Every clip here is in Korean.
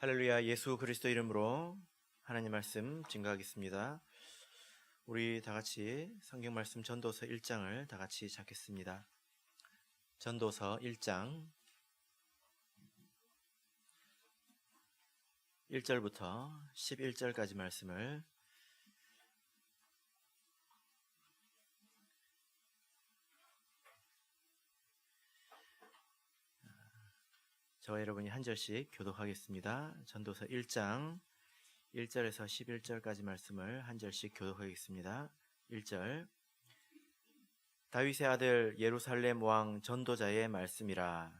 할렐루야. 예수 그리스도 이름으로 하나님 말씀 증거하겠습니다. 우리 다 같이 성경 말씀 전도서 1장을 다 같이 찾겠습니다. 전도서 1장 1절부터 11절까지 말씀을 저와 여러분이 한 절씩 교독하겠습니다. 전도서 1장 1절에서 11절까지 말씀을 한 절씩 교독하겠습니다. 1절 다윗의 아들 예루살렘 왕 전도자의 말씀이라.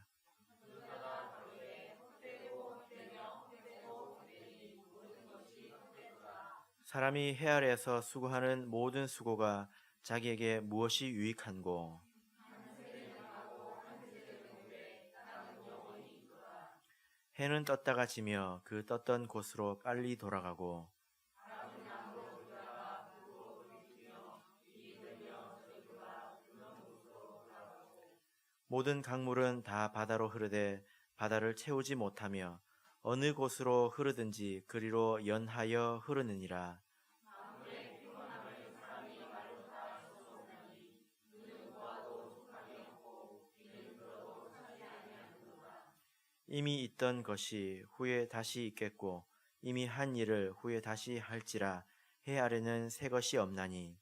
사람이 해 아래에서 수고하는 모든 수고가 자기에게 무엇이 유익한고, 해는 떴다가 지며 그 떴던 곳으로 빨리 돌아가고, 모든 강물은 다 바다로 흐르되 바다를 채우지 못하며 어느 곳으로 흐르든지 그리로 연하여 흐르느니라. 이미 있던 것이 후에 다시 있겠고 이미 한 일을 후에 다시 할지라. 해 아래는 새 것이 없나니.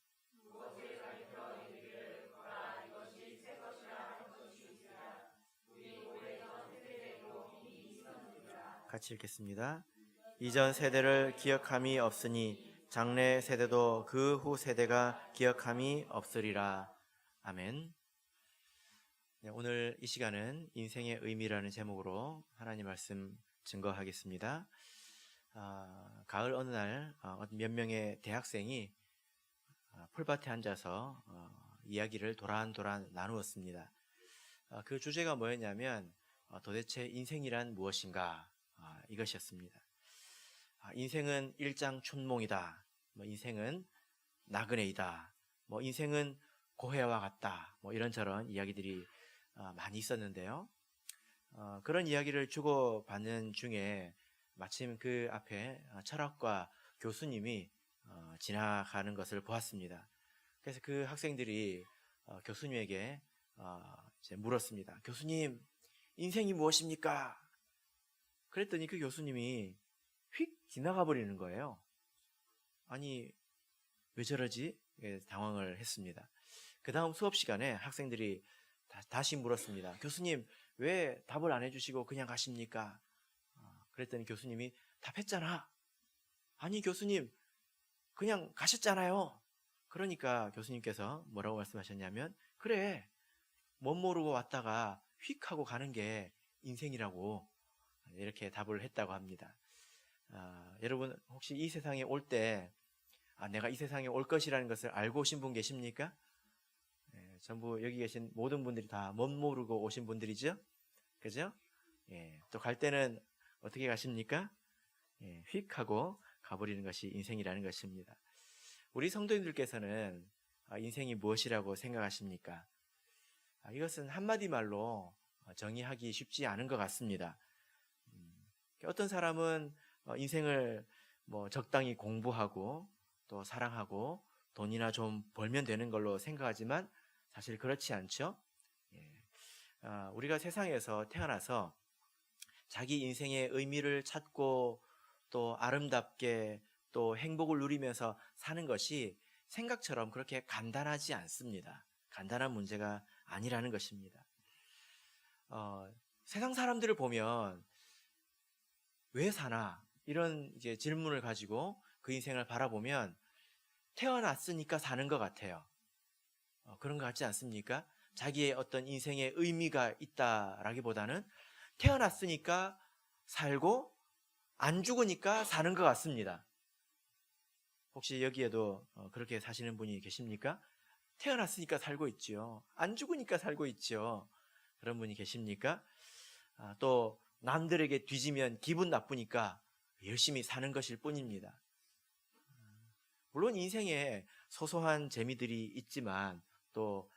같이 읽겠습니다. 이전 세대를 기억함이 없으니 장래 세대도 그 후 세대가 기억함이 없으리라. 아멘. 오늘 이 시간은 인생의 의미라는 제목으로 하나님 말씀 증거하겠습니다. 가을 어느 날 몇 명의 대학생이 풀밭에 앉아서 이야기를 도란도란 나누었습니다. 그 주제가 뭐였냐면 도대체 인생이란 무엇인가, 이것이었습니다. 인생은 일장춘몽이다, 인생은 나그네이다, 인생은 고해와 같다, 이런저런 이야기들이 많이 있었는데요. 그런 이야기를 주고받는 중에 마침 그 앞에 철학과 교수님이 지나가는 것을 보았습니다. 그래서 그 학생들이 교수님에게 이제 물었습니다. 교수님, 인생이 무엇입니까? 그랬더니 그 교수님이 휙 지나가 버리는 거예요. 아니, 왜 저러지? 당황을 했습니다. 그 다음 수업 시간에 학생들이 다시 물었습니다. 교수님, 왜 답을 안 해주시고 그냥 가십니까? 그랬더니 교수님이 답했잖아. 아니, 교수님, 그냥 가셨잖아요. 그러니까 교수님께서 뭐라고 말씀하셨냐면, 그래, 못 모르고 왔다가 휙 하고 가는 게 인생이라고, 이렇게 답을 했다고 합니다. 여러분, 혹시 이 세상에 올 때 내가 이 세상에 올 것이라는 것을 알고 오신 분 계십니까? 전부 여기 계신 모든 분들이 다 못 모르고 오신 분들이죠? 그죠? 또 갈 때는 어떻게 가십니까? 휙 하고 가버리는 것이 인생이라는 것입니다. 우리 성도님들께서는 인생이 무엇이라고 생각하십니까? 이것은 한마디 말로 정의하기 쉽지 않은 것 같습니다. 어떤 사람은 인생을 적당히 공부하고 또 사랑하고 돈이나 좀 벌면 되는 걸로 생각하지만 사실 그렇지 않죠. 우리가 세상에서 태어나서 자기 인생의 의미를 찾고 또 아름답게 또 행복을 누리면서 사는 것이 생각처럼 그렇게 간단하지 않습니다. 간단한 문제가 아니라는 것입니다. 세상 사람들을 보면 왜 사나? 이런 이제 질문을 가지고 그 인생을 바라보면 태어났으니까 사는 것 같아요. 그런 것 같지 않습니까? 자기의 어떤 인생의 의미가 있다라기보다는 태어났으니까 살고 안 죽으니까 사는 것 같습니다. 혹시 여기에도 그렇게 사시는 분이 계십니까? 태어났으니까 살고 있지요. 안 죽으니까 살고 있지요. 그런 분이 계십니까? 또 남들에게 뒤지면 기분 나쁘니까 열심히 사는 것일 뿐입니다. 물론 인생에 소소한 재미들이 있지만 또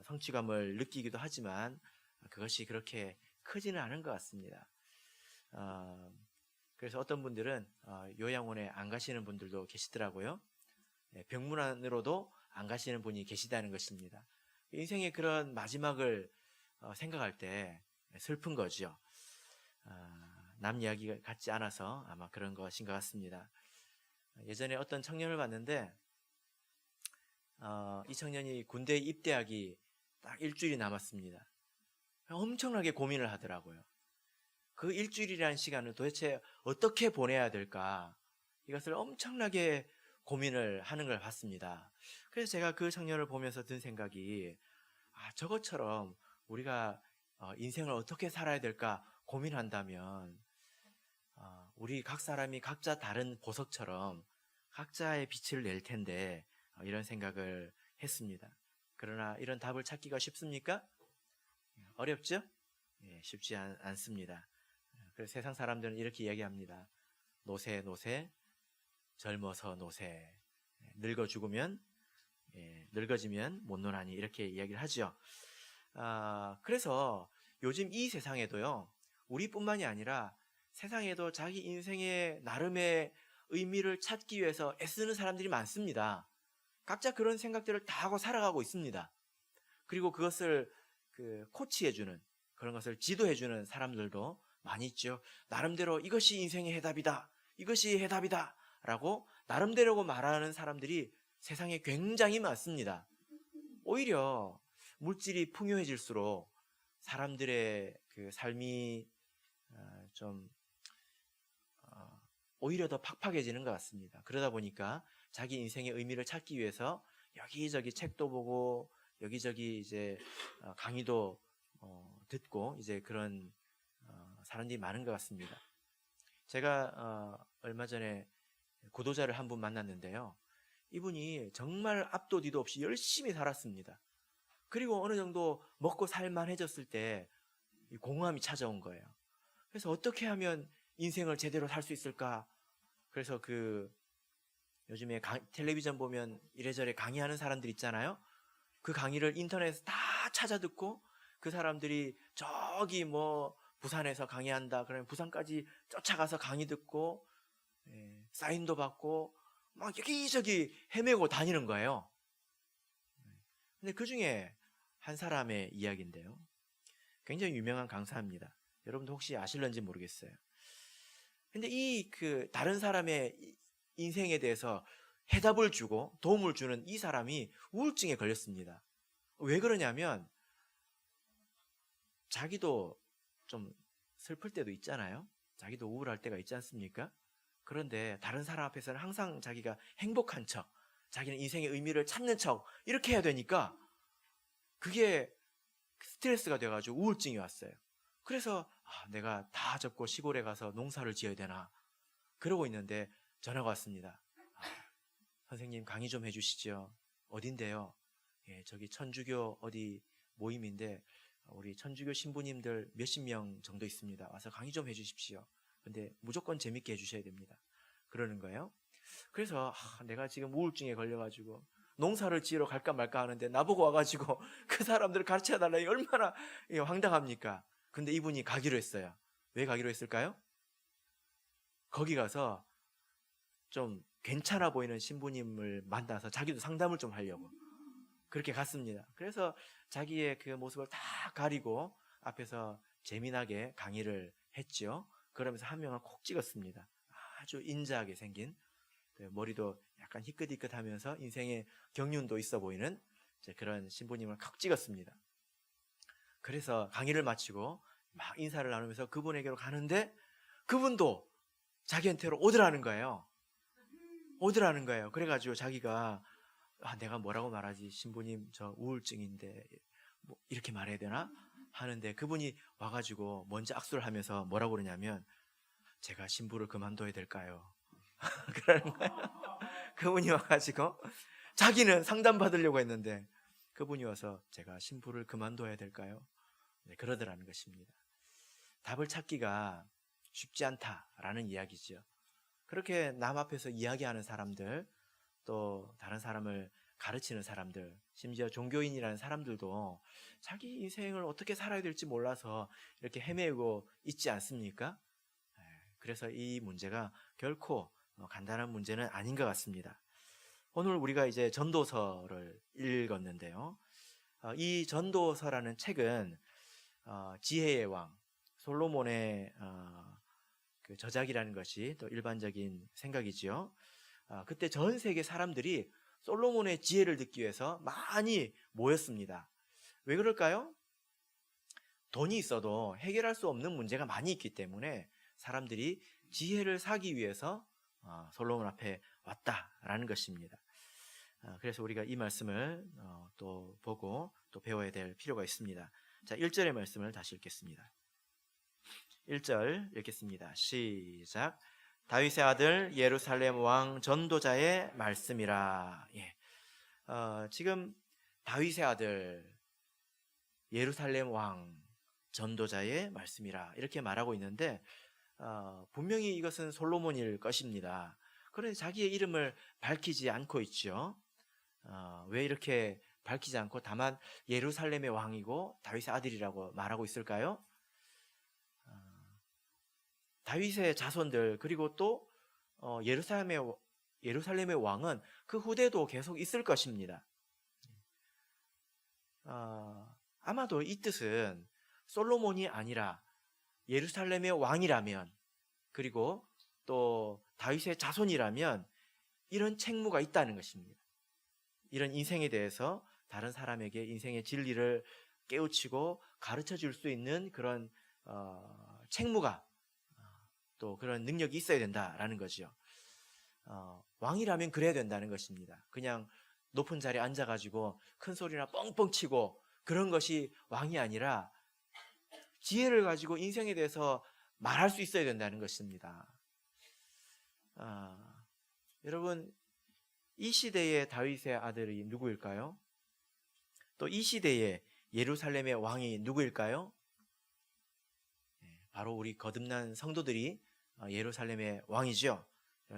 성취감을 느끼기도 하지만 그것이 그렇게 크지는 않은 것 같습니다. 그래서 어떤 분들은 요양원에 안 가시는 분들도 계시더라고요. 병문안으로도 안 가시는 분이 계시다는 것입니다. 인생의 그런 마지막을 생각할 때 슬픈 거죠. 남 이야기 같지 않아서 아마 그런 것인 것 같습니다. 예전에 어떤 청년을 봤는데 이 청년이 군대에 입대하기 딱 일주일이 남았습니다. 엄청나게 고민을 하더라고요. 그 일주일이라는 시간을 도대체 어떻게 보내야 될까, 이것을 엄청나게 고민을 하는 걸 봤습니다. 그래서 제가 그 청년을 보면서 든 생각이, 저것처럼 우리가 인생을 어떻게 살아야 될까 고민한다면 우리 각 사람이 각자 다른 보석처럼 각자의 빛을 낼 텐데, 이런 생각을 했습니다. 그러나 이런 답을 찾기가 쉽습니까? 어렵죠? 쉽지 않습니다. 그래서 세상 사람들은 이렇게 이야기합니다. 노세 노세, 젊어서 노세, 늙어 죽으면 늙어지면 못 노나니, 이렇게 이야기를 하죠. 그래서 요즘 이 세상에도요, 우리뿐만이 아니라 세상에도 자기 인생의 나름의 의미를 찾기 위해서 애쓰는 사람들이 많습니다. 각자 그런 생각들을 다 하고 살아가고 있습니다. 그리고 그것을 코치해주는, 그런 것을 지도해주는 사람들도 많이 있죠. 나름대로 이것이 인생의 해답이다, 이것이 해답이다 라고 나름대로 말하는 사람들이 세상에 굉장히 많습니다. 오히려 물질이 풍요해질수록 사람들의 그 삶이 오히려 더 팍팍해지는 것 같습니다. 그러다 보니까 자기 인생의 의미를 찾기 위해서 여기저기 책도 보고 여기저기 이제 강의도 듣고 이제 그런 사람들이 많은 것 같습니다. 제가 얼마 전에 구도자를 한 분 만났는데요. 이분이 정말 앞도 뒤도 없이 열심히 살았습니다. 그리고 어느 정도 먹고 살만해졌을 때 공허함이 찾아온 거예요. 그래서 어떻게 하면 인생을 제대로 살 수 있을까? 그래서 요즘에 텔레비전 보면 이래저래 강의하는 사람들 있잖아요. 그 강의를 인터넷에서 다 찾아 듣고, 그 사람들이 저기 부산에서 강의한다 그러면 부산까지 쫓아가서 강의 듣고 사인도 받고 막 여기저기 헤매고 다니는 거예요. 근데 그 중에 한 사람의 이야기인데요, 굉장히 유명한 강사입니다. 여러분도 혹시 아실런지 모르겠어요. 근데 다른 사람의 인생에 대해서 해답을 주고 도움을 주는 이 사람이 우울증에 걸렸습니다. 왜 그러냐면 자기도 좀 슬플 때도 있잖아요. 자기도 우울할 때가 있지 않습니까? 그런데 다른 사람 앞에서는 항상 자기가 행복한 척, 자기는 인생의 의미를 찾는 척 이렇게 해야 되니까 그게 스트레스가 돼가지고 우울증이 왔어요. 그래서 내가 다 접고 시골에 가서 농사를 지어야 되나 그러고 있는데 전화가 왔습니다. 선생님 강의 좀 해주시죠. 어딘데요? 저기 천주교 어디 모임인데 우리 천주교 신부님들 몇십 명 정도 있습니다. 와서 강의 좀 해주십시오. 근데 무조건 재밌게 해주셔야 됩니다. 그러는 거예요. 그래서 내가 지금 우울증에 걸려가지고 농사를 지으러 갈까 말까 하는데 나보고 와가지고 그 사람들을 가르쳐달라니 얼마나 황당합니까? 근데 이분이 가기로 했어요. 왜 가기로 했을까요? 거기 가서 좀 괜찮아 보이는 신부님을 만나서 자기도 상담을 좀 하려고 그렇게 갔습니다. 그래서 자기의 그 모습을 다 가리고 앞에서 재미나게 강의를 했죠. 그러면서 한 명을 콕 찍었습니다. 아주 인자하게 생긴, 머리도 약간 희끗희끗하면서 인생의 경륜도 있어 보이는 그런 신부님을 콕 찍었습니다. 그래서 강의를 마치고 막 인사를 나누면서 그분에게로 가는데 그분도 자기한테로 오더라는 거예요. 그래가지고 자기가 내가 뭐라고 말하지? 신부님 저 우울증인데 이렇게 말해야 되나? 하는데 그분이 와가지고 먼저 악수를 하면서 뭐라고 그러냐면 제가 신부를 그만둬야 될까요? 그러는 거예요. 그분이 와가지고 자기는 상담받으려고 했는데 그분이 와서 제가 신부를 그만둬야 될까요? 그러더라는 것입니다. 답을 찾기가 쉽지 않다라는 이야기죠. 그렇게 남 앞에서 이야기하는 사람들, 또 다른 사람을 가르치는 사람들, 심지어 종교인이라는 사람들도 자기 인생을 어떻게 살아야 될지 몰라서 이렇게 헤매고 있지 않습니까? 그래서 이 문제가 결코 간단한 문제는 아닌 것 같습니다. 오늘 우리가 이제 전도서를 읽었는데요. 이 전도서라는 책은 지혜의 왕 솔로몬의 그 저작이라는 것이 또 일반적인 생각이지요. 그때 전 세계 사람들이 솔로몬의 지혜를 듣기 위해서 많이 모였습니다. 왜 그럴까요? 돈이 있어도 해결할 수 없는 문제가 많이 있기 때문에 사람들이 지혜를 사기 위해서 솔로몬 앞에 왔다라는 것입니다. 그래서 우리가 이 말씀을 또 보고 또 배워야 될 필요가 있습니다. 자, 1절의 말씀을 다시 읽겠습니다. 1절 읽겠습니다. 시작. 다윗의 아들 예루살렘 왕 전도자의 말씀이라. 예. 지금 다윗의 아들 예루살렘 왕 전도자의 말씀이라 이렇게 말하고 있는데 분명히 이것은 솔로몬일 것입니다. 그런데 자기의 이름을 밝히지 않고 있죠. 왜 이렇게 밝히지 않고 다만 예루살렘의 왕이고 다윗의 아들이라고 말하고 있을까요? 다윗의 자손들 그리고 또 예루살렘의 왕은 그 후대도 계속 있을 것입니다. 아마도 이 뜻은 솔로몬이 아니라 예루살렘의 왕이라면 그리고 또 다윗의 자손이라면 이런 책무가 있다는 것입니다. 이런 인생에 대해서 다른 사람에게 인생의 진리를 깨우치고 가르쳐 줄 수 있는 그런 책무가 또 그런 능력이 있어야 된다라는 거죠. 왕이라면 그래야 된다는 것입니다. 그냥 높은 자리에 앉아가지고 큰 소리나 뻥뻥 치고 그런 것이 왕이 아니라 지혜를 가지고 인생에 대해서 말할 수 있어야 된다는 것입니다. 여러분, 이 시대의 다윗의 아들이 누구일까요? 또 이 시대의 예루살렘의 왕이 누구일까요? 바로 우리 거듭난 성도들이 예루살렘의 왕이죠.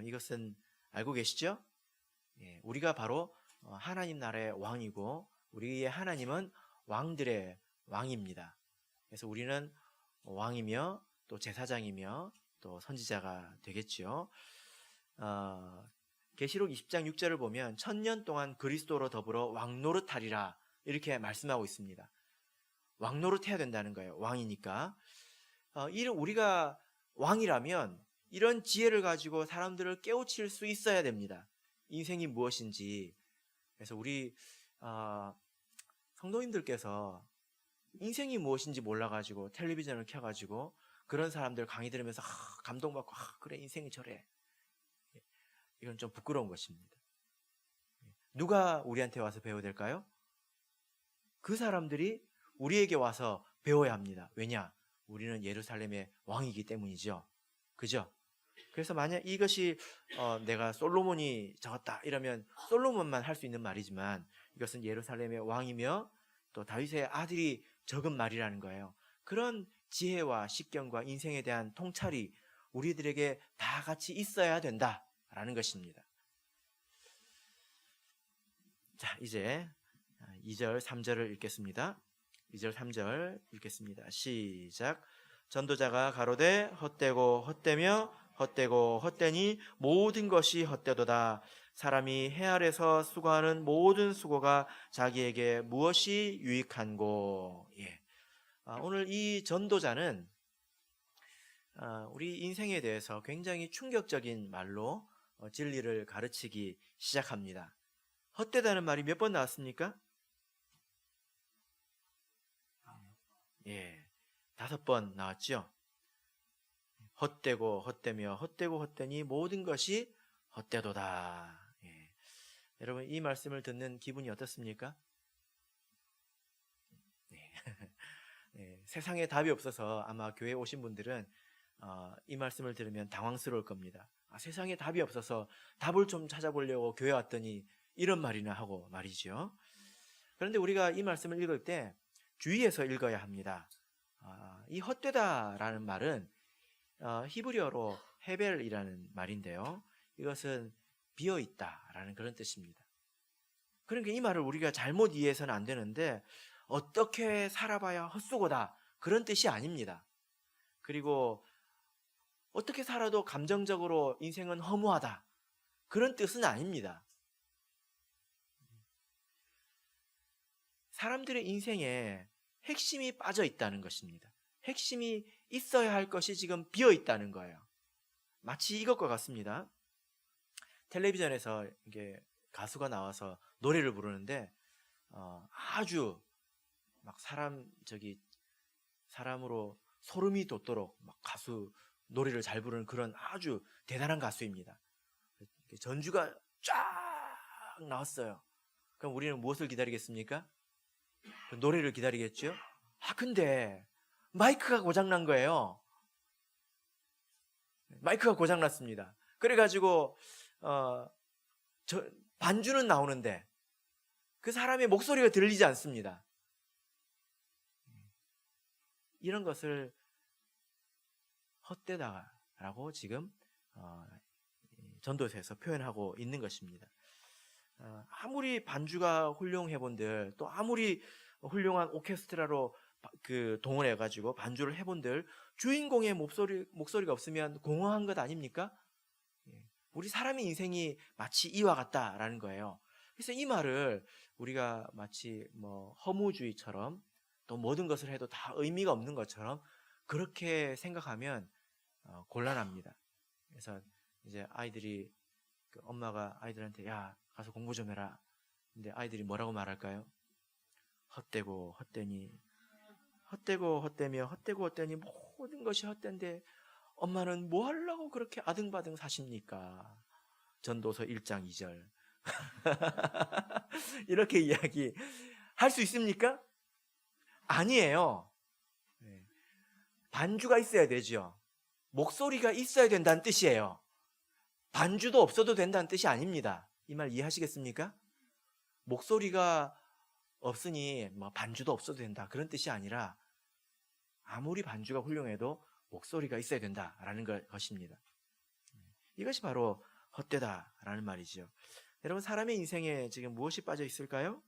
이것은 알고 계시죠? 우리가 바로 하나님 나라의 왕이고 우리의 하나님은 왕들의 왕입니다. 그래서 우리는 왕이며 또 제사장이며 또 선지자가 되겠죠. 계시록 20장 6절을 보면 1000년 동안 그리스도로 더불어 왕노릇하리라 이렇게 말씀하고 있습니다. 왕노릇해야 된다는 거예요. 왕이니까. 우리가 왕이라면 이런 지혜를 가지고 사람들을 깨우칠 수 있어야 됩니다. 인생이 무엇인지. 그래서 우리 성도님들께서 인생이 무엇인지 몰라가지고 텔레비전을 켜가지고 그런 사람들 강의 들으면서 감동받고 그래 인생이 저래. 이건 좀 부끄러운 것입니다. 누가 우리한테 와서 배워야 될까요? 그 사람들이 우리에게 와서 배워야 합니다. 왜냐? 우리는 예루살렘의 왕이기 때문이죠. 그죠? 그래서 만약 이것이 내가 솔로몬이 적었다 이러면 솔로몬만 할 수 있는 말이지만 이것은 예루살렘의 왕이며 또 다윗의 아들이 적은 말이라는 거예요. 그런 지혜와 식견과 인생에 대한 통찰이 우리들에게 다 같이 있어야 된다라는 것입니다. 자, 이제 2절, 3절을 읽겠습니다. 2절, 3절 읽겠습니다. 시작. 전도자가 가로되 헛되고 헛되며 헛되고 헛되니 모든 것이 헛되도다. 사람이 해 아래서 수고하는 모든 수고가 자기에게 무엇이 유익한고. 오늘 이 전도자는 우리 인생에 대해서 굉장히 충격적인 말로 진리를 가르치기 시작합니다. 헛되다는 말이 몇 번 나왔습니까? 5번 나왔죠. 헛되고 헛되며 헛되고 헛되니 모든 것이 헛되도다. 여러분 이 말씀을 듣는 기분이 어떻습니까? 세상에 답이 없어서 아마 교회 오신 분들은 이 말씀을 들으면 당황스러울 겁니다. 세상에 답이 없어서 답을 좀 찾아보려고 교회 왔더니 이런 말이나 하고 말이죠. 그런데 우리가 이 말씀을 읽을 때 주의해서 읽어야 합니다. 이 헛되다라는 말은 히브리어로 헤벨이라는 말인데요. 이것은 비어있다라는 그런 뜻입니다. 그러니까 이 말을 우리가 잘못 이해해서는 안 되는데 어떻게 살아봐야 헛수고다 그런 뜻이 아닙니다. 그리고 어떻게 살아도 감정적으로 인생은 허무하다, 그런 뜻은 아닙니다. 사람들의 인생에 핵심이 빠져 있다는 것입니다. 핵심이 있어야 할 것이 지금 비어 있다는 거예요. 마치 이것과 같습니다. 텔레비전에서 이게 가수가 나와서 노래를 부르는데 아주 막 사람으로 소름이 돋도록 막 가수 노래를 잘 부르는 그런 아주 대단한 가수입니다. 전주가 쫙 나왔어요. 그럼 우리는 무엇을 기다리겠습니까? 그 노래를 기다리겠죠? 근데 마이크가 고장난 거예요. 마이크가 고장났습니다. 그래가지고 반주는 나오는데 그 사람의 목소리가 들리지 않습니다. 이런 것을 헛되다라고 지금 전도서에서 표현하고 있는 것입니다. 아무리 반주가 훌륭해 본들, 또 아무리 훌륭한 오케스트라로 동원해가지고 반주를 해본들, 주인공의 목소리가 없으면 공허한 것 아닙니까? 우리 사람의 인생이 마치 이와 같다라는 거예요. 그래서 이 말을 우리가 마치 허무주의처럼, 또 모든 것을 해도 다 의미가 없는 것처럼 그렇게 생각하면 곤란합니다. 그래서 이제 엄마가 아이들한테 야, 가서 공부 좀 해라. 근데 아이들이 뭐라고 말할까요? 헛되고 헛되니, 헛되고 헛되며 헛되고 헛되니, 모든 것이 헛된데 엄마는 뭐 하려고 그렇게 아등바등 사십니까? 전도서 1장 2절. 이렇게 이야기할 수 있습니까? 아니에요. 반주가 있어야 되죠. 목소리가 있어야 된다는 뜻이에요. 반주도 없어도 된다는 뜻이 아닙니다. 이 말 이해하시겠습니까? 목소리가 없으니 반주도 없어도 된다, 그런 뜻이 아니라 아무리 반주가 훌륭해도 목소리가 있어야 된다라는 것입니다. 이것이 바로 헛되다라는 말이죠. 여러분, 사람의 인생에 지금 무엇이 빠져 있을까요?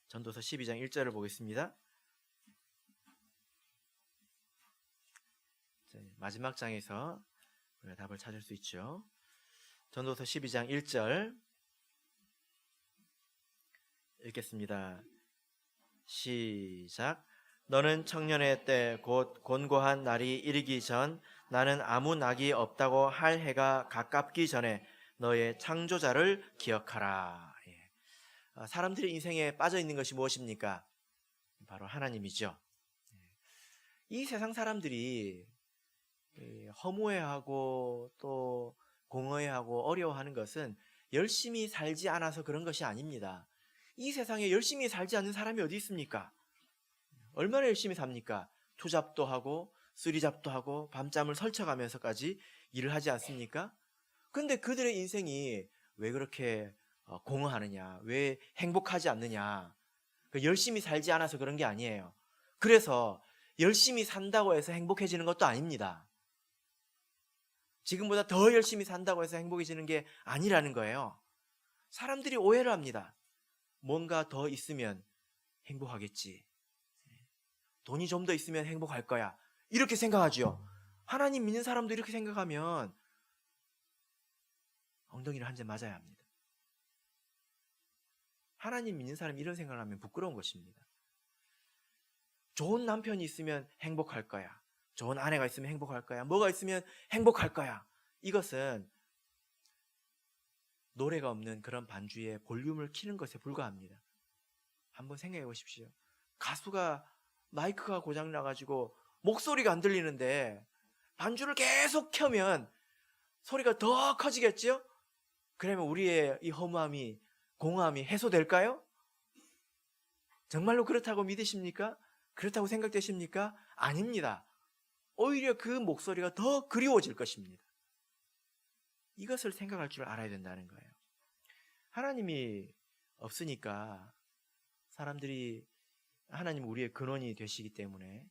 전도서 12장 1절을 보겠습니다. 마지막 장에서 우리가 답을 찾을 수 있죠. 전도서 12장 1절 읽겠습니다. 시작. 너는 청년의 때 곧 곤고한 날이 이르기 전, 나는 아무 낙이 없다고 할 해가 가깝기 전에 너의 창조자를 기억하라. 사람들의 인생에 빠져 있는 것이 무엇입니까? 바로 하나님이죠. 이 세상 사람들이 허무해하고 또 공허해하고 어려워하는 것은 열심히 살지 않아서 그런 것이 아닙니다. 이 세상에 열심히 살지 않는 사람이 어디 있습니까? 얼마나 열심히 삽니까? 투잡도 하고 쓰리잡도 하고 밤잠을 설쳐가면서까지 일을 하지 않습니까? 근데 그들의 인생이 왜 그렇게 공허하느냐, 왜 행복하지 않느냐, 열심히 살지 않아서 그런 게 아니에요. 그래서 열심히 산다고 해서 행복해지는 것도 아닙니다. 지금보다 더 열심히 산다고 해서 행복해지는 게 아니라는 거예요. 사람들이 오해를 합니다. 뭔가 더 있으면 행복하겠지, 돈이 좀 더 있으면 행복할 거야, 이렇게 생각하죠. 하나님 믿는 사람도 이렇게 생각하면 엉덩이를 한 대 맞아야 합니다. 하나님 믿는 사람이 이런 생각을 하면 부끄러운 것입니다. 좋은 남편이 있으면 행복할 거야, 좋은 아내가 있으면 행복할 거야, 뭐가 있으면 행복할 거야, 이것은 노래가 없는 그런 반주에 볼륨을 키는 것에 불과합니다. 한번 생각해 보십시오. 가수가 마이크가 고장나가지고 목소리가 안 들리는데 반주를 계속 켜면 소리가 더 커지겠죠? 그러면 우리의 이 허무함이, 공허함이 해소될까요? 정말로 그렇다고 믿으십니까? 그렇다고 생각되십니까? 아닙니다. 오히려 그 목소리가 더 그리워질 것입니다. 이것을 생각할 줄 알아야 된다는 거예요. 하나님이 없으니까 사람들이, 하나님 우리의 근원이 되시기 때문에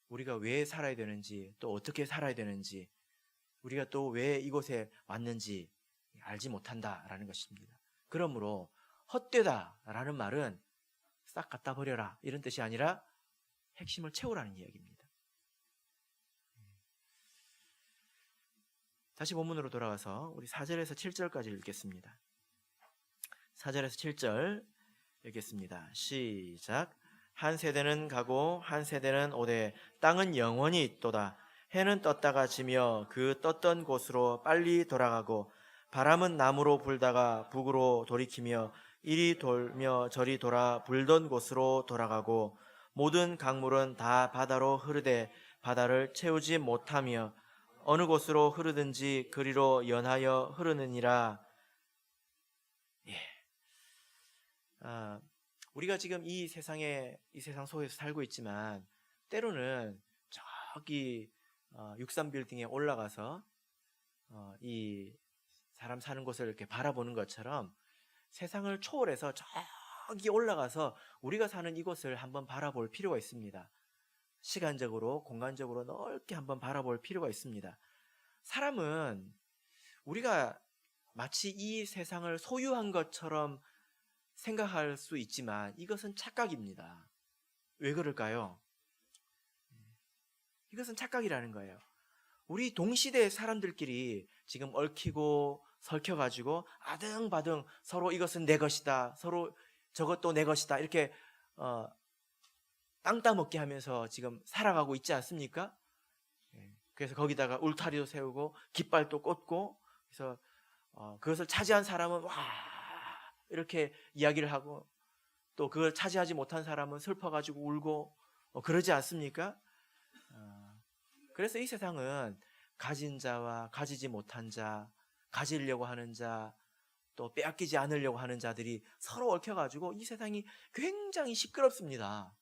우리가 왜 살아야 되는지, 또 어떻게 살아야 되는지, 우리가 또 왜 이곳에 왔는지 알지 못한다라는 것입니다. 그러므로 헛되다라는 말은 싹 갖다 버려라, 이런 뜻이 아니라 핵심을 채우라는 이야기입니다. 다시 본문으로 돌아가서 우리 4절에서 7절까지 읽겠습니다. 4절에서 7절 읽겠습니다. 시작. 한 세대는 가고 한 세대는 오되 땅은 영원히 있도다. 해는 떴다가 지며 그 떴던 곳으로 빨리 돌아가고 바람은 남으로 불다가 북으로 돌이키며 이리 돌며 저리 돌아 불던 곳으로 돌아가고 모든 강물은 다 바다로 흐르되 바다를 채우지 못하며 어느 곳으로 흐르든지 그리로 연하여 흐르느니라. 우리가 지금 이 세상 속에서 살고 있지만 때로는 저기 63빌딩에 올라가서 이 사람 사는 곳을 이렇게 바라보는 것처럼 세상을 초월해서 저기 올라가서 우리가 사는 이곳을 한번 바라볼 필요가 있습니다. 시간적으로, 공간적으로 넓게 한번 바라볼 필요가 있습니다. 사람은 우리가 마치 이 세상을 소유한 것처럼 생각할 수 있지만 이것은 착각입니다. 왜 그럴까요? 이것은 착각이라는 거예요. 우리 동시대 사람들끼리 지금 얽히고 설켜가지고 아등바등 서로 이것은 내 것이다, 서로 저것도 내 것이다, 이렇게 땅 따먹게 하면서 지금 살아가고 있지 않습니까? 그래서 거기다가 울타리도 세우고 깃발도 꽂고, 그래서 그것을 차지한 사람은 와 이렇게 이야기를 하고, 또 그걸 차지하지 못한 사람은 슬퍼가지고 울고 그러지 않습니까? 그래서 이 세상은 가진 자와 가지지 못한 자, 가지려고 하는 자, 또 빼앗기지 않으려고 하는 자들이 서로 얽혀가지고 이 세상이 굉장히 시끄럽습니다.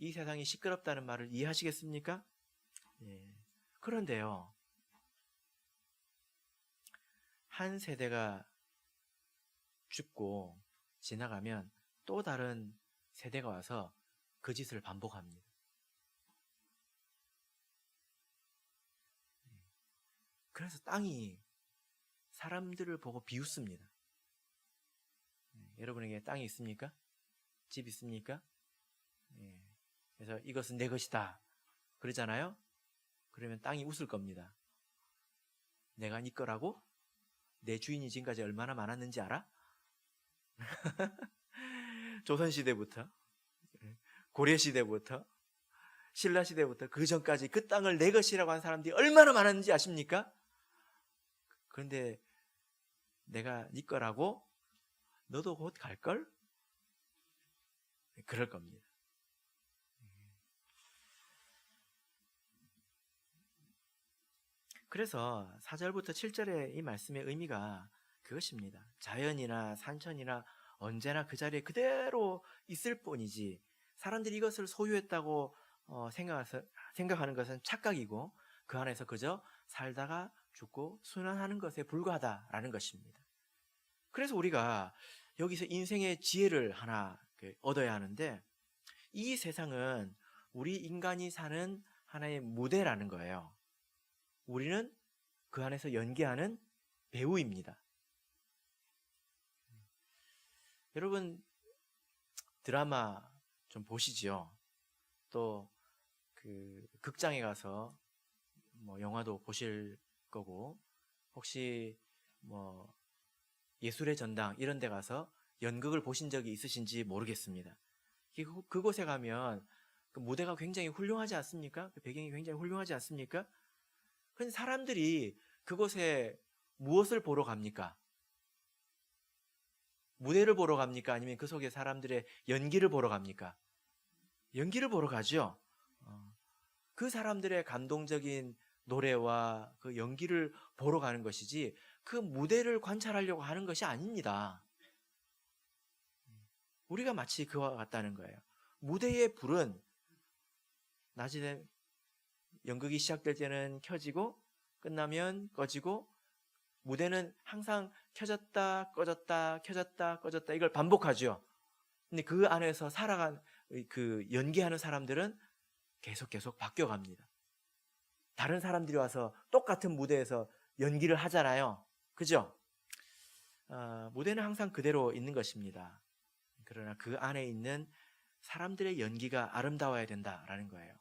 이 세상이 시끄럽다는 말을 이해하시겠습니까? 그런데요, 한 세대가 죽고 지나가면 또 다른 세대가 와서 그 짓을 반복합니다. 그래서 땅이 사람들을 보고 비웃습니다. 여러분에게 땅이 있습니까? 집 있습니까? 그래서 이것은 내 것이다 그러잖아요. 그러면 땅이 웃을 겁니다. 내가 네 거라고? 내 주인이 지금까지 얼마나 많았는지 알아? 조선시대부터, 고려시대부터, 신라시대부터 그 전까지 그 땅을 내 것이라고 한 사람들이 얼마나 많았는지 아십니까? 그런데 내가 네 거라고? 너도 곧 갈걸? 그럴 겁니다. 그래서 4절부터 7절의 이 말씀의 의미가 그것입니다. 자연이나 산천이나 언제나 그 자리에 그대로 있을 뿐이지 사람들이 이것을 소유했다고 생각하는 것은 착각이고 그 안에서 그저 살다가 죽고 순환하는 것에 불과하다라는 것입니다. 그래서 우리가 여기서 인생의 지혜를 하나 얻어야 하는데, 이 세상은 우리 인간이 사는 하나의 무대라는 거예요. 우리는 그 안에서 연기하는 배우입니다. 여러분 드라마 좀 보시죠. 또 그 극장에 가서 뭐 영화도 보실 거고, 혹시 뭐 예술의 전당 이런 데 가서 연극을 보신 적이 있으신지 모르겠습니다. 그곳에 가면 그 무대가 굉장히 훌륭하지 않습니까? 그 배경이 굉장히 훌륭하지 않습니까? 그런데 사람들이 그곳에 무엇을 보러 갑니까? 무대를 보러 갑니까? 아니면 그 속에 사람들의 연기를 보러 갑니까? 연기를 보러 가죠. 그 사람들의 감동적인 노래와 그 연기를 보러 가는 것이지 그 무대를 관찰하려고 하는 것이 아닙니다. 우리가 마치 그와 같다는 거예요. 무대의 불은 낮에 연극이 시작될 때는 켜지고 끝나면 꺼지고, 무대는 항상 켜졌다 꺼졌다 켜졌다 꺼졌다 이걸 반복하죠. 근데 그 안에서 살아간 그 연기하는 사람들은 계속 바뀌어갑니다. 다른 사람들이 와서 똑같은 무대에서 연기를 하잖아요. 그죠? 무대는 항상 그대로 있는 것입니다. 그러나 그 안에 있는 사람들의 연기가 아름다워야 된다라는 거예요.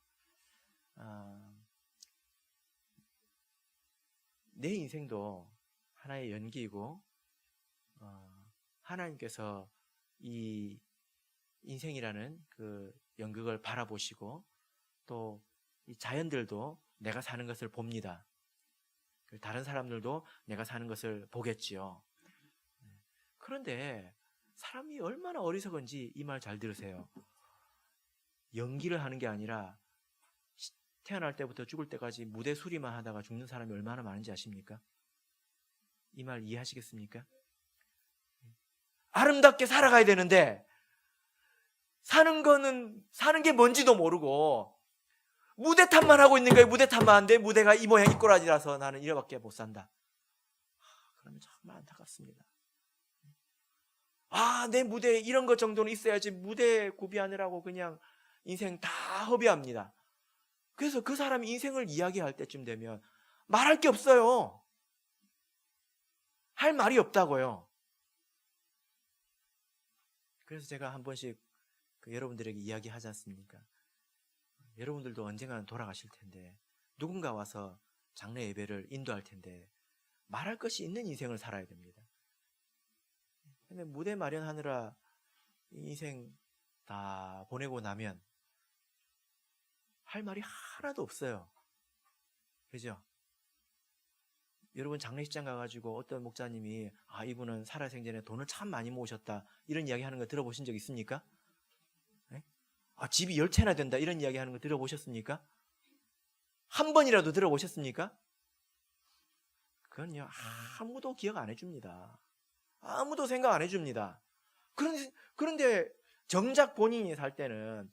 내 인생도 하나의 연기이고 하나님께서 이 인생이라는 그 연극을 바라보시고 또 이 자연들도 내가 사는 것을 봅니다. 다른 사람들도 내가 사는 것을 보겠지요. 그런데 사람이 얼마나 어리석은지 이 말 잘 들으세요. 연기를 하는 게 아니라 태어날 때부터 죽을 때까지 무대 수리만 하다가 죽는 사람이 얼마나 많은지 아십니까? 이 말 이해하시겠습니까? 아름답게 살아가야 되는데 사는 게 뭔지도 모르고 무대 탓만 하고 있는 거예요. 무대 탓만 하는데 무대가 이 모양 이 꼬라지라서 나는 이래밖에 못 산다. 그러면 정말 안타깝습니다. 내 무대에 이런 것 정도는 있어야지 무대 구비하느라고 그냥 인생 다 허비합니다. 그래서 그 사람이 인생을 이야기할 때쯤 되면 말할 게 없어요. 할 말이 없다고요. 그래서 제가 한 번씩 여러분들에게 이야기하지 않습니까? 여러분들도 언젠가는 돌아가실 텐데 누군가 와서 장례 예배를 인도할 텐데 말할 것이 있는 인생을 살아야 됩니다. 근데 무대 마련하느라 인생 다 보내고 나면 할 말이 하나도 없어요. 그죠? 여러분 장례식장 가가지고 어떤 목사님이 이분은 살아생전에 돈을 참 많이 모으셨다 이런 이야기 하는 거 들어보신 적 있습니까? 네? 집이 10채나 된다 이런 이야기 하는 거 들어보셨습니까? 한 번이라도 들어보셨습니까? 그건요 아무도 기억 안 해줍니다. 아무도 생각 안 해줍니다. 그런데 정작 본인이 살 때는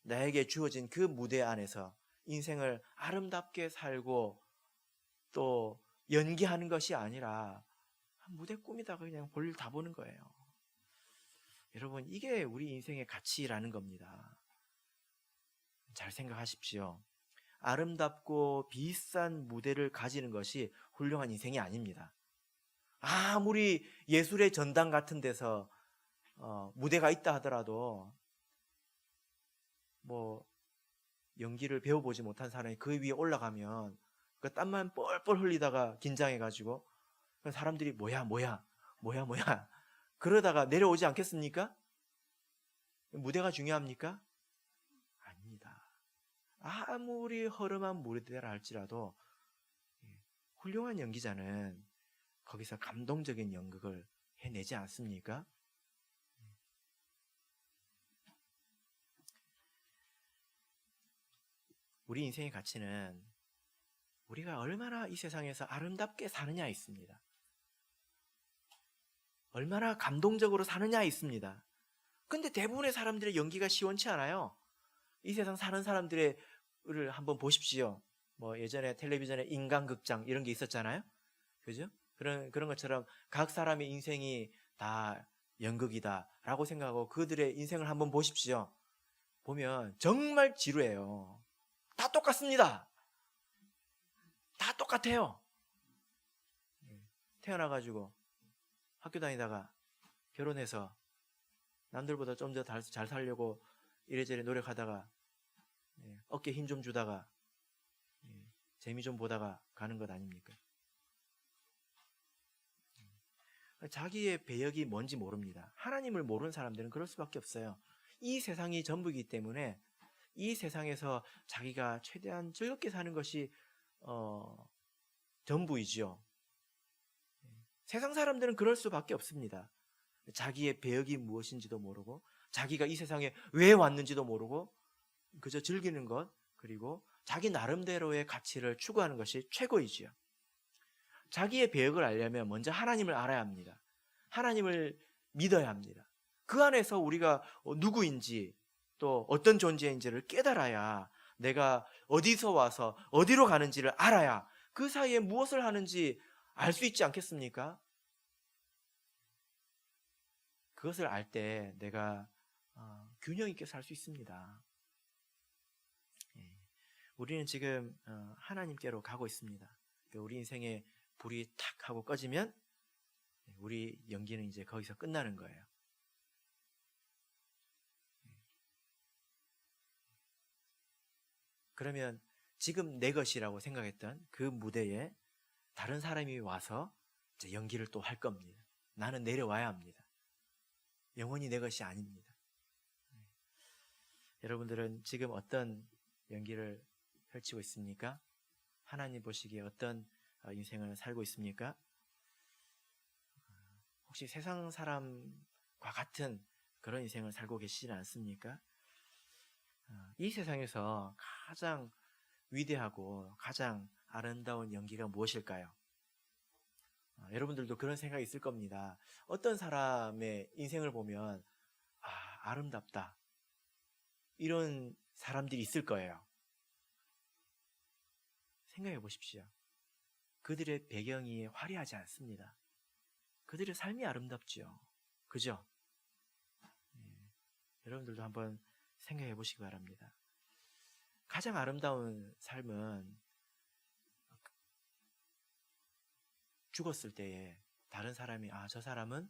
나에게 주어진 그 무대 안에서 인생을 아름답게 살고 또 연기하는 것이 아니라 무대 꾸미다가 그냥 볼일 다 보는 거예요. 여러분 이게 우리 인생의 가치라는 겁니다. 잘 생각하십시오. 아름답고 비싼 무대를 가지는 것이 훌륭한 인생이 아닙니다. 아무리 예술의 전당 같은 데서 무대가 있다 하더라도 뭐 연기를 배워보지 못한 사람이 그 위에 올라가면 그 땀만 뻘뻘 흘리다가 긴장해가지고 사람들이 뭐야 그러다가 내려오지 않겠습니까? 무대가 중요합니까? 아닙니다. 아무리 허름한 무대라 할지라도 훌륭한 연기자는 거기서 감동적인 연극을 해내지 않습니까? 우리 인생의 가치는 우리가 얼마나 이 세상에서 아름답게 사느냐에 있습니다. 얼마나 감동적으로 사느냐에 있습니다. 근데 대부분의 사람들의 연기가 시원치 않아요. 이 세상 사는 사람들을 한번 보십시오. 뭐 예전에 텔레비전에 인간극장 이런 게 있었잖아요. 그죠? 그런 것처럼 각 사람의 인생이 다 연극이다라고 생각하고 그들의 인생을 한번 보십시오. 보면 정말 지루해요. 다 똑같습니다. 다 똑같아요. 태어나가지고 학교 다니다가 결혼해서 남들보다 좀 더 잘 살려고 이래저래 노력하다가 어깨 힘 좀 주다가 재미 좀 보다가 가는 것 아닙니까? 자기의 배역이 뭔지 모릅니다. 하나님을 모르는 사람들은 그럴 수밖에 없어요. 이 세상이 전부이기 때문에 이 세상에서 자기가 최대한 즐겁게 사는 것이 전부이죠. 세상 사람들은 그럴 수밖에 없습니다. 자기의 배역이 무엇인지도 모르고 자기가 이 세상에 왜 왔는지도 모르고 그저 즐기는 것 그리고 자기 나름대로의 가치를 추구하는 것이 최고이지요. 자기의 배역을 알려면 먼저 하나님을 알아야 합니다. 하나님을 믿어야 합니다. 그 안에서 우리가 누구인지 또 어떤 존재인지를 깨달아야 내가 어디서 와서 어디로 가는지를 알아야 그 사이에 무엇을 하는지 알 수 있지 않겠습니까? 그것을 알 때 내가 균형 있게 살 수 있습니다. 우리는 지금 하나님께로 가고 있습니다. 우리 인생의 불이 탁 하고 꺼지면 우리 연기는 이제 거기서 끝나는 거예요. 그러면 지금 내 것이라고 생각했던 그 무대에 다른 사람이 와서 이제 연기를 또 할 겁니다. 나는 내려와야 합니다. 영원히 내 것이 아닙니다. 여러분들은 지금 어떤 연기를 펼치고 있습니까? 하나님 보시기에 어떤 인생을 살고 있습니까? 혹시 세상 사람과 같은 그런 인생을 살고 계시지는 않습니까? 이 세상에서 가장 위대하고 가장 아름다운 연기가 무엇일까요? 여러분들도 그런 생각이 있을 겁니다. 어떤 사람의 인생을 보면 아름답다, 이런 사람들이 있을 거예요. 생각해 보십시오. 그들의 배경이 화려하지 않습니다. 그들의 삶이 아름답지요. 그죠? 여러분들도 한번 생각해 보시기 바랍니다. 가장 아름다운 삶은 죽었을 때에 다른 사람이 저 사람은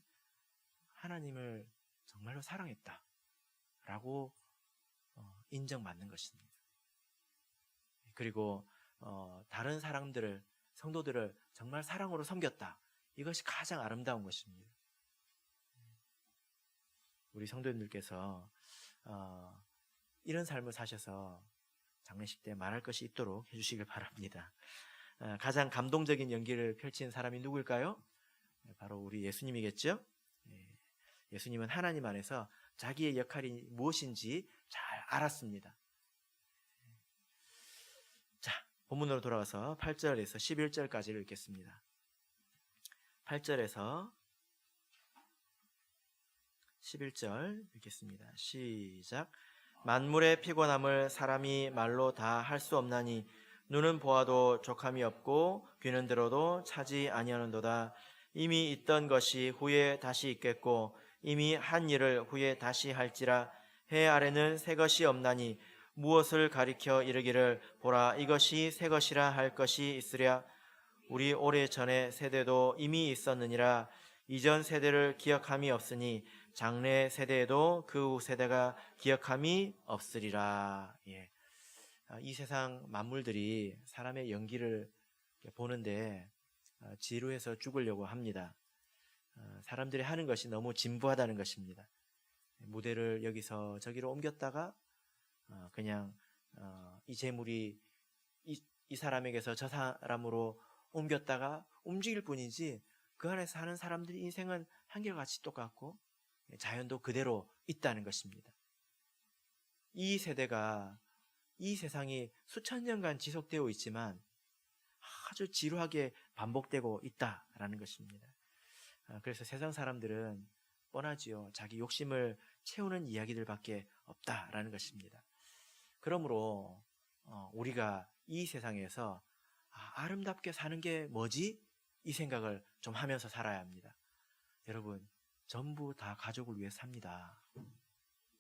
하나님을 정말로 사랑했다 라고 인정받는 것입니다. 그리고 다른 사람들을, 성도들을 정말 사랑으로 섬겼다, 이것이 가장 아름다운 것입니다. 우리 성도님들께서 이런 삶을 사셔서 장례식 때 말할 것이 있도록 해주시길 바랍니다. 가장 감동적인 연기를 펼친 사람이 누구일까요? 바로 우리 예수님이겠죠? 예수님은 하나님 안에서 자기의 역할이 무엇인지 잘 알았습니다. 자, 본문으로 돌아와서 8절에서 11절까지를 읽겠습니다. 8절에서 11절 읽겠습니다. 시작. 만물의 피곤함을 사람이 말로 다 할 수 없나니 눈은 보아도 족함이 없고 귀는 들어도 차지 아니하는도다. 이미 있던 것이 후에 다시 있겠고 이미 한 일을 후에 다시 할지라. 해 아래는 새 것이 없나니 무엇을 가리켜 이르기를 보라 이것이 새 것이라 할 것이 있으랴. 우리 오래전의 세대도 이미 있었느니라. 이전 세대를 기억함이 없으니 장래 세대에도 그 후 세대가 기억함이 없으리라. 이 세상 만물들이 사람의 연기를 보는데 지루해서 죽으려고 합니다. 사람들이 하는 것이 너무 진부하다는 것입니다. 무대를 여기서 저기로 옮겼다가 그냥 이 재물이 이 사람에게서 저 사람으로 옮겼다가 움직일 뿐이지, 그 안에서 사는 사람들의 인생은 한결같이 똑같고 자연도 그대로 있다는 것입니다. 이 세대가, 이 세상이 수천 년간 지속되어 있지만 아주 지루하게 반복되고 있다라는 것입니다. 그래서 세상 사람들은 뻔하지요. 자기 욕심을 채우는 이야기들밖에 없다라는 것입니다. 그러므로 우리가 이 세상에서 아름답게 사는 게 뭐지? 이 생각을 좀 하면서 살아야 합니다. 여러분, 전부 다 가족을 위해 삽니다.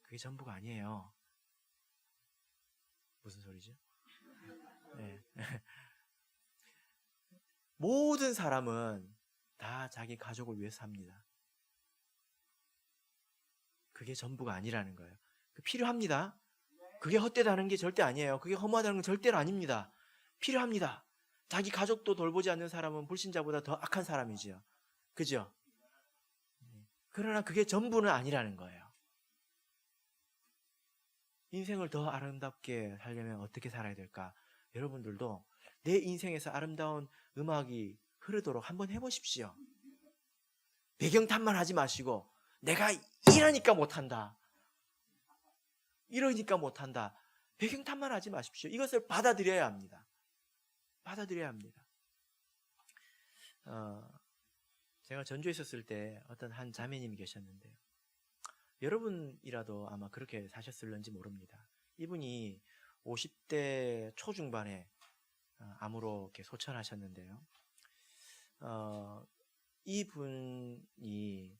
그게 전부가 아니에요. 무슨 소리죠? 네. 모든 사람은 다 자기 가족을 위해 삽니다. 그게 전부가 아니라는 거예요. 필요합니다. 그게 헛되다는 게 절대 아니에요. 그게 허무하다는 건 절대로 아닙니다. 필요합니다. 자기 가족도 돌보지 않는 사람은 불신자보다 더 악한 사람이지요. 그죠? 그러나 그게 전부는 아니라는 거예요. 인생을 더 아름답게 살려면 어떻게 살아야 될까? 여러분들도 내 인생에서 아름다운 음악이 흐르도록 한번 해보십시오. 배경탄만 하지 마시고 내가 이러니까 못한다, 이러니까 못한다, 배경탄만 하지 마십시오. 이것을 받아들여야 합니다. 받아들여야 합니다. 제가 전주에 있었을 때 어떤 한 자매님이 계셨는데요. 여러분이라도 아마 그렇게 사셨을는지 모릅니다. 이분이 50대 초중반에 암으로 이렇게 소천하셨는데요. 이분이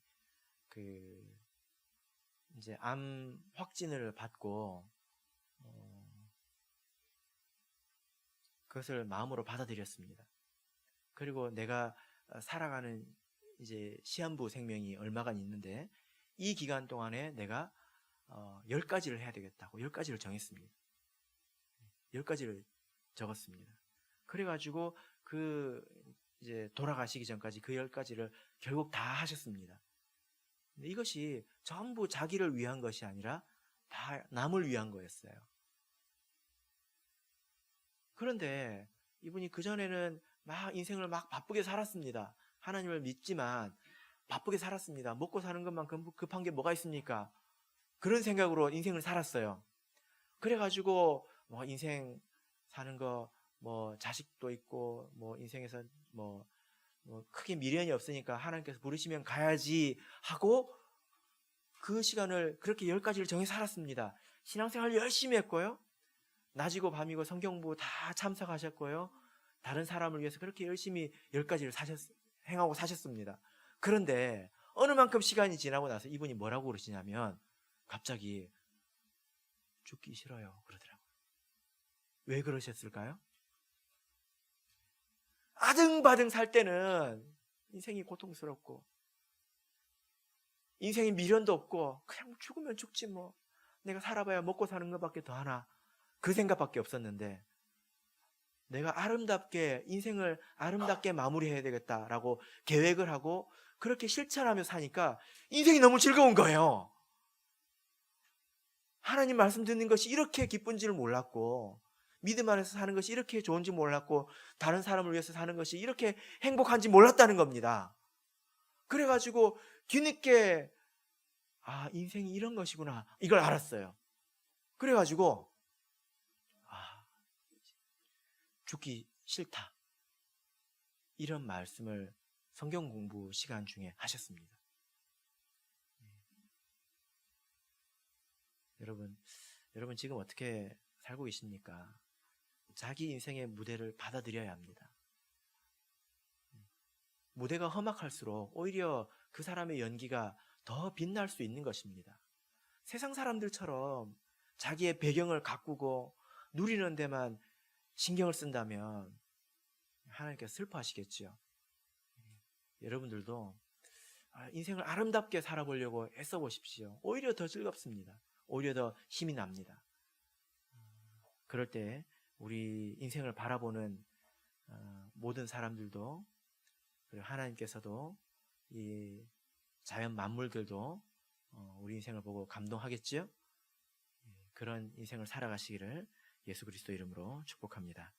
이제 암 확진을 받고 그것을 마음으로 받아들였습니다. 그리고 내가 살아가는 이제 시한부 생명이 얼마간 있는데 이 기간 동안에 내가 10가지를 해야 되겠다고 10가지를 정했습니다. 10가지를 적었습니다. 그래가지고 그 이제 돌아가시기 전까지 그 10가지를 결국 다 하셨습니다. 근데 이것이 전부 자기를 위한 것이 아니라 다 남을 위한 거였어요. 그런데 이분이 그전에는 막 인생을 막 바쁘게 살았습니다. 하나님을 믿지만 바쁘게 살았습니다. 먹고 사는 것만 급한 게 뭐가 있습니까? 그런 생각으로 인생을 살았어요. 그래가지고 뭐 인생 사는 거 뭐 자식도 있고 뭐 인생에서 뭐 크게 미련이 없으니까 하나님께서 부르시면 가야지 하고 그 시간을 그렇게 10가지를 정해 살았습니다. 신앙생활 열심히 했고요. 낮이고 밤이고 성경부 다 참석하셨고요. 다른 사람을 위해서 그렇게 열심히 10가지를 행하고 사셨습니다. 그런데 어느 만큼 시간이 지나고 나서 이분이 뭐라고 그러시냐면 갑자기 죽기 싫어요 그러더라고요. 왜 그러셨을까요? 아등바등 살 때는 인생이 고통스럽고 인생에 미련도 없고 그냥 죽으면 죽지 뭐 내가 살아봐야 먹고 사는 것밖에 더 하나 그 생각밖에 없었는데 내가 아름답게 인생을 아름답게 마무리해야 되겠다라고 계획을 하고 그렇게 실천하며 사니까 인생이 너무 즐거운 거예요. 하나님 말씀 듣는 것이 이렇게 기쁜 줄 몰랐고 믿음 안에서 사는 것이 이렇게 좋은지 몰랐고 다른 사람을 위해서 사는 것이 이렇게 행복한지 몰랐다는 겁니다. 그래가지고 뒤늦게 인생이 이런 것이구나 이걸 알았어요. 그래가지고 죽기 싫다 이런 말씀을 성경 공부 시간 중에 하셨습니다. 여러분 지금 어떻게 살고 계십니까? 자기 인생의 무대를 받아들여야 합니다. 무대가 험악할수록 오히려 그 사람의 연기가 더 빛날 수 있는 것입니다. 세상 사람들처럼 자기의 배경을 가꾸고 누리는 데만 신경을 쓴다면 하나님께서 슬퍼하시겠죠. 여러분들도 인생을 아름답게 살아보려고 애써 보십시오. 오히려 더 즐겁습니다. 오히려 더 힘이 납니다. 그럴 때 우리 인생을 바라보는 모든 사람들도 그리고 하나님께서도 이 자연 만물들도 우리 인생을 보고 감동하겠지요. 그런 인생을 살아가시기를 예수 그리스도 이름으로 축복합니다.